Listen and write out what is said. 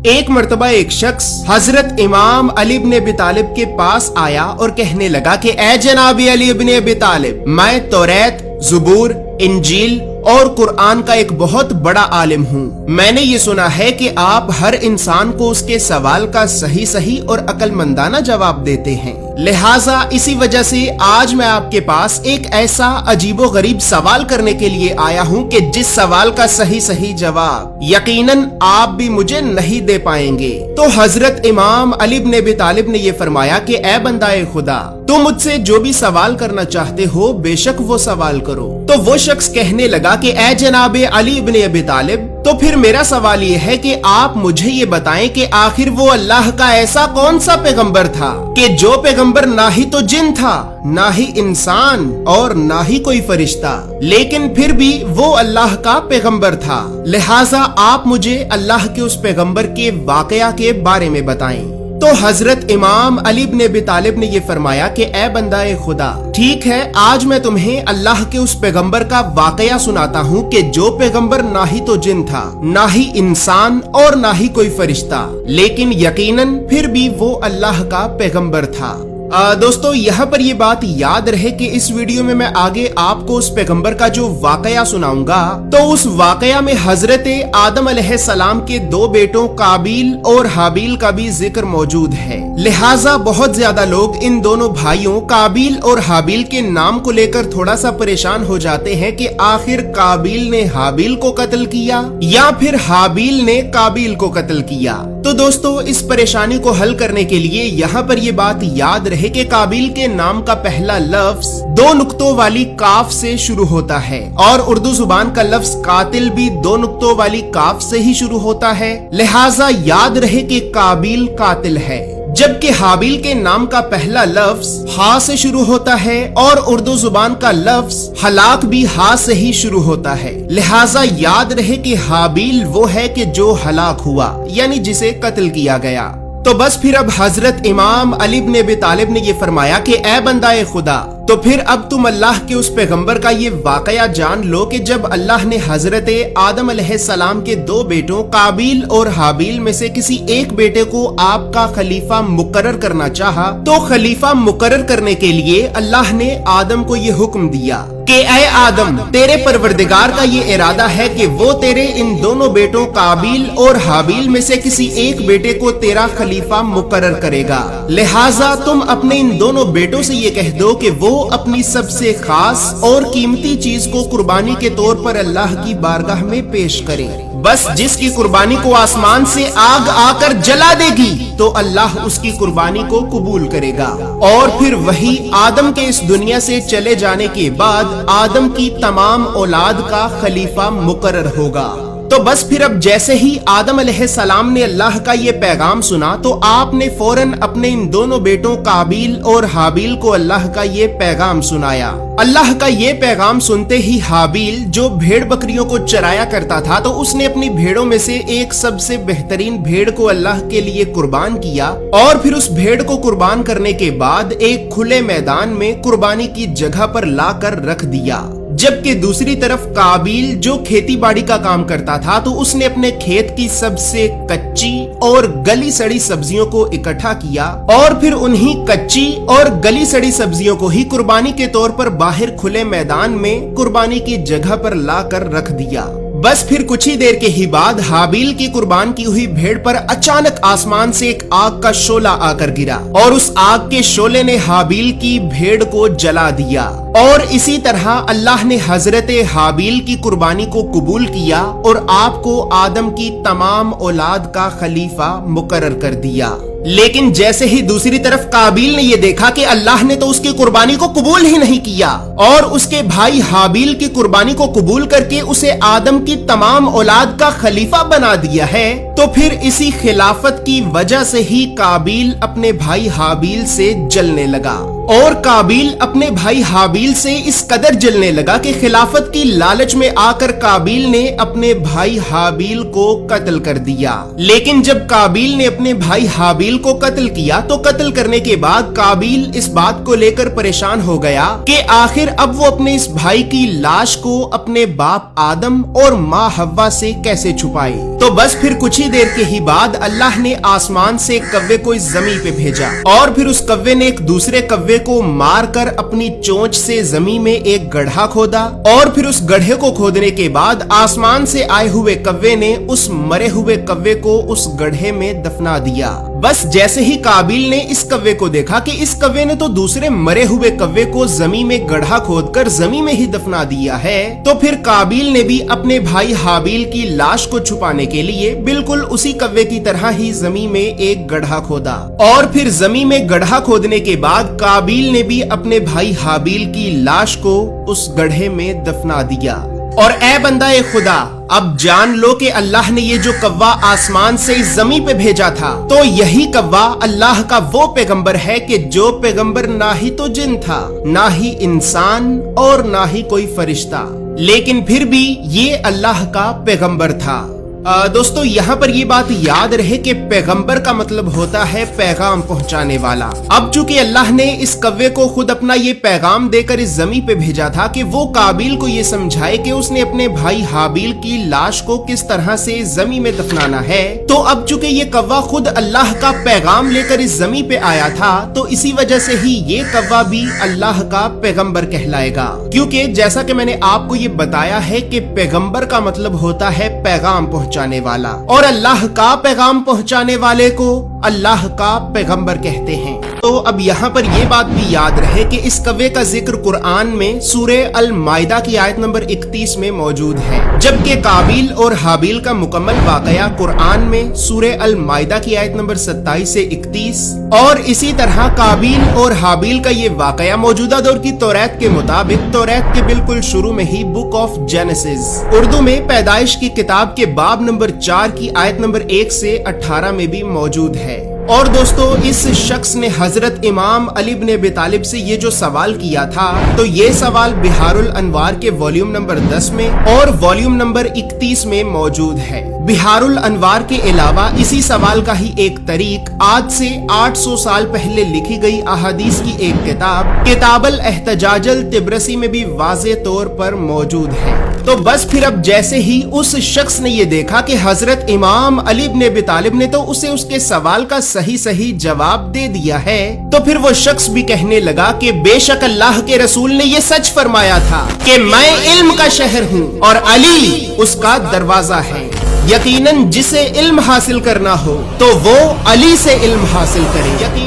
ایک مرتبہ ایک شخص حضرت امام علی ابن ابی طالب کے پاس آیا اور کہنے لگا کہ اے جناب علی ابن ابی طالب، میں توریت، زبور، انجیل اور قرآن کا ایک بہت بڑا عالم ہوں۔ میں نے یہ سنا ہے کہ آپ ہر انسان کو اس کے سوال کا صحیح اور عقل مندانہ جواب دیتے ہیں، لہٰذا اسی وجہ سے آج میں آپ کے پاس ایک ایسا عجیب و غریب سوال کرنے کے لیے آیا ہوں کہ جس سوال کا صحیح جواب یقیناً آپ بھی مجھے نہیں دے پائیں گے۔ تو حضرت امام علی ابن ابی طالب نے یہ فرمایا کہ اے بندہ خدا، تم مجھ سے جو بھی سوال کرنا چاہتے ہو بے شک وہ سوال کرو۔ تو وہ شخص کہنے لگا کہ اے جناب علی ابن ابی طالب، تو پھر میرا سوال یہ ہے کہ آپ مجھے یہ بتائیں کہ آخر وہ اللہ کا ایسا کون سا پیغمبر تھا کہ جو پیغمبر نہ ہی تو جن تھا، نہ ہی انسان اور نہ ہی کوئی فرشتہ، لیکن پھر بھی وہ اللہ کا پیغمبر تھا، لہٰذا آپ مجھے اللہ کے اس پیغمبر کے واقعہ کے بارے میں بتائیں۔ تو حضرت امام علی ابن ابی طالب نے یہ فرمایا کہ اے بندہ خدا، ٹھیک ہے، آج میں تمہیں اللہ کے اس پیغمبر کا واقعہ سناتا ہوں کہ جو پیغمبر نہ ہی تو جن تھا، نہ ہی انسان اور نہ ہی کوئی فرشتہ، لیکن یقیناً پھر بھی وہ اللہ کا پیغمبر تھا۔ دوستو، یہاں پر یہ بات یاد رہے کہ اس ویڈیو میں آگے آپ کو اس پیغمبر کا جو واقعہ سناؤں گا تو اس واقعہ میں حضرت آدم علیہ السلام کے دو بیٹوں قابیل اور حابیل کا بھی ذکر موجود ہے، لہٰذا بہت زیادہ لوگ ان دونوں بھائیوں قابیل اور حابیل کے نام کو لے کر تھوڑا سا پریشان ہو جاتے ہیں کہ آخر قابیل نے حابیل کو قتل کیا یا پھر حابیل نے قابیل کو قتل کیا۔ تو دوستو، اس پریشانی کو حل کرنے کے لیے یہاں پر یہ بات یاد رہے کہ قابیل کے نام کا پہلا لفظ دو نقطوں والی کاف سے شروع ہوتا ہے اور اردو زبان کا لفظ قاتل بھی دو نقطوں والی کاف سے ہی شروع ہوتا ہے، لہٰذا یاد رہے کہ قابیل قاتل ہے، جبکہ حابیل کے نام کا پہلا لفظ ہا سے شروع ہوتا ہے اور اردو زبان کا لفظ ہلاک بھی ہا سے ہی شروع ہوتا ہے، لہٰذا یاد رہے کہ حابیل وہ ہے کہ جو ہلاک ہوا، یعنی جسے قتل کیا گیا۔ تو بس پھر اب حضرت امام علی ابن ابی طالب نے یہ فرمایا کہ اے بندہ خدا، تو پھر اب تم اللہ کے اس پیغمبر کا یہ واقعہ جان لو کہ جب اللہ نے حضرت آدم علیہ السلام کے دو بیٹوں قابیل اور حابیل میں سے کسی ایک بیٹے کو آپ کا خلیفہ مقرر کرنا چاہا تو خلیفہ مقرر کرنے کے لیے اللہ نے آدم کو یہ حکم دیا کہ اے آدم، تیرے پروردگار کا یہ ارادہ ہے کہ وہ تیرے ان دونوں بیٹوں قابیل اور حابیل میں سے کسی ایک بیٹے کو تیرا خلیفہ مقرر کرے گا، لہٰذا تم اپنے ان دونوں بیٹوں سے یہ کہہ دو کہ وہ اپنی سب سے خاص اور قیمتی چیز کو قربانی کے طور پر اللہ کی بارگاہ میں پیش کریں، بس جس کی قربانی کو آسمان سے آگ آ کر جلا دے گی تو اللہ اس کی قربانی کو قبول کرے گا، اور پھر وہی آدم کے اس دنیا سے چلے جانے کے بعد آدم کی تمام اولاد کا خلیفہ مقرر ہوگا۔ تو بس پھر اب جیسے ہی آدم علیہ السلام نے اللہ کا یہ پیغام سنا تو آپ نے فوراً اپنے ان دونوں بیٹوں قابیل اور حابیل کو اللہ کا یہ پیغام سنایا۔ اللہ کا یہ پیغام سنتے ہی حابیل جو بھیڑ بکریوں کو چرایا کرتا تھا تو اس نے اپنی بھیڑوں میں سے ایک سب سے بہترین بھیڑ کو اللہ کے لیے قربان کیا اور پھر اس بھیڑ کو قربان کرنے کے بعد ایک کھلے میدان میں قربانی کی جگہ پر لا کر رکھ دیا، جبکہ دوسری طرف قابیل جو کھیتی باڑی کا کام کرتا تھا تو اس نے اپنے کھیت کی سب سے کچی اور گلی سڑی سبزیوں کو اکٹھا کیا اور پھر انہی کچی اور گلی سڑی سبزیوں کو ہی قربانی کے طور پر باہر کھلے میدان میں قربانی کی جگہ پر لا کر رکھ دیا۔ بس پھر کچھ ہی دیر کے ہی بعد حابیل کی قربان کی ہوئی بھیڑ پر اچانک آسمان سے ایک آگ کا شعلہ آ کر گرا اور اس آگ کے شعلے نے حابیل کی بھیڑ کو جلا دیا، اور اسی طرح اللہ نے حضرت حابیل کی قربانی کو قبول کیا اور آپ کو آدم کی تمام اولاد کا خلیفہ مقرر کر دیا۔ لیکن جیسے ہی دوسری طرف قابیل نے یہ دیکھا کہ اللہ نے تو اس کی قربانی کو قبول ہی نہیں کیا اور اس کے بھائی حابیل کی قربانی کو قبول کر کے اسے آدم کی تمام اولاد کا خلیفہ بنا دیا ہے، تو پھر اسی خلافت کی وجہ سے ہی قابیل اپنے بھائی حابیل سے جلنے لگا اور قابیل اپنے بھائی حابیل سے اس قدر جلنے لگا کہ خلافت کی لالچ میں آ کر قابیل نے اپنے بھائی حابیل کو قتل کر دیا۔ لیکن جب قابیل نے اپنے بھائی حابیل کو قتل کیا تو قتل کرنے کے بعد قابیل اس بات کو لے کر پریشان ہو گیا کہ آخر اب وہ اپنے اس بھائی کی لاش کو اپنے باپ آدم اور ماں حوا سے کیسے چھپائے۔ تو بس پھر کچھ ہی دیر کے ہی بعد اللہ نے آسمان سے کوے کو اس زمین پہ بھیجا، اور پھر اس کوے نے ایک دوسرے کوے کو مار کر اپنی چونچ سے زمین میں ایک گڑھا کھودا، اور پھر اس گڑھے کو کھودنے کے بعد آسمان سے آئے ہوئے کوے نے اس مرے ہوئے کوے کو اس گڑھے میں دفنا دیا۔ بس جیسے ہی قابیل نے اس کوے کو دیکھا کہ اس کوے نے تو دوسرے مرے ہوئے کوے کو زمین میں گڑھا کھود کر زمین میں ہی دفنا دیا ہے، تو پھر قابیل نے بھی اپنے بھائی حابیل کی لاش کو چھپانے کے لیے بالکل اسی کوے کی طرح ہی زمین میں ایک گڑھا کھودا، اور پھر زمین میں گڑھا کھودنے کے بعد قابیل نے بھی اپنے بھائی حابیل کی لاش کو اس گڑھے میں دفنا دیا۔ اور اے بندہ خدا، اب جان لو کہ اللہ نے یہ جو کوا آسمان سے اس زمین پہ بھیجا تھا، تو یہی کوا اللہ کا وہ پیغمبر ہے کہ جو پیغمبر نہ ہی تو جن تھا، نہ ہی انسان، اور نہ ہی کوئی فرشتہ، لیکن پھر بھی یہ اللہ کا پیغمبر تھا۔ دوستو یہاں پر یہ بات یاد رہے کہ پیغمبر کا مطلب ہوتا ہے پیغام پہنچانے والا۔ اب چونکہ اللہ نے اس کوے کو خود اپنا یہ پیغام دے کر اس زمین پہ بھیجا تھا کہ وہ قابیل کو یہ سمجھائے کہ اس نے اپنے بھائی حابیل کی لاش کو کس طرح سے زمین میں دفنانا ہے، تو اب چونکہ یہ کوا خود اللہ کا پیغام لے کر اس زمین پہ آیا تھا، تو اسی وجہ سے ہی یہ کوا بھی اللہ کا پیغمبر کہلائے گا، کیونکہ جیسا کہ میں نے آپ کو یہ بتایا ہے کہ پیغمبر کا مطلب ہوتا ہے پیغام پہنچانے والا، اور اللہ کا پیغام پہنچانے والے کو اللہ کا پیغمبر کہتے ہیں۔ تو اب یہاں پر یہ بات بھی یاد رہے کہ اس کوے کا ذکر قرآن میں سورہ المائدہ کی آیت نمبر 31 میں موجود ہے، جبکہ قابیل اور حابیل کا مکمل واقعہ قرآن میں سورہ المائدہ کی آیت نمبر 27 سے 31، اور اسی طرح قابیل اور حابیل کا یہ واقعہ موجودہ دور کی توریت کے مطابق توریت کے بالکل شروع میں ہی بک آف جینیسس اردو میں پیدائش کی کتاب کے باب نمبر 4 کی آیت نمبر 1 سے 18 میں بھی موجود ہے۔ اور دوستو اس شخص نے حضرت امام علی بن ابی طالب سے یہ جو سوال کیا تھا، تو یہ سوال بحار الانوار کے والیوم نمبر 10 میں اور والیوم نمبر 31 میں موجود ہے۔ بحار الانوار کے علاوہ اسی سوال کا ہی ایک طریق آج سے 800 سال پہلے لکھی گئی احادیث کی ایک کتاب الاحتجاج الطبرسی میں بھی واضح طور پر موجود ہے۔ تو بس پھر اب جیسے ہی اس شخص نے یہ دیکھا کہ حضرت امام علی بن ابی طالب نے تو اسے اس کے سوال کا صحیح جواب دے دیا ہے، تو پھر وہ شخص بھی کہنے لگا کہ بے شک اللہ کے رسول نے یہ سچ فرمایا تھا کہ میں علم کا شہر ہوں اور علی اس کا دروازہ ہے۔ یقیناً جسے علم حاصل کرنا ہو تو وہ علی سے علم حاصل کرے۔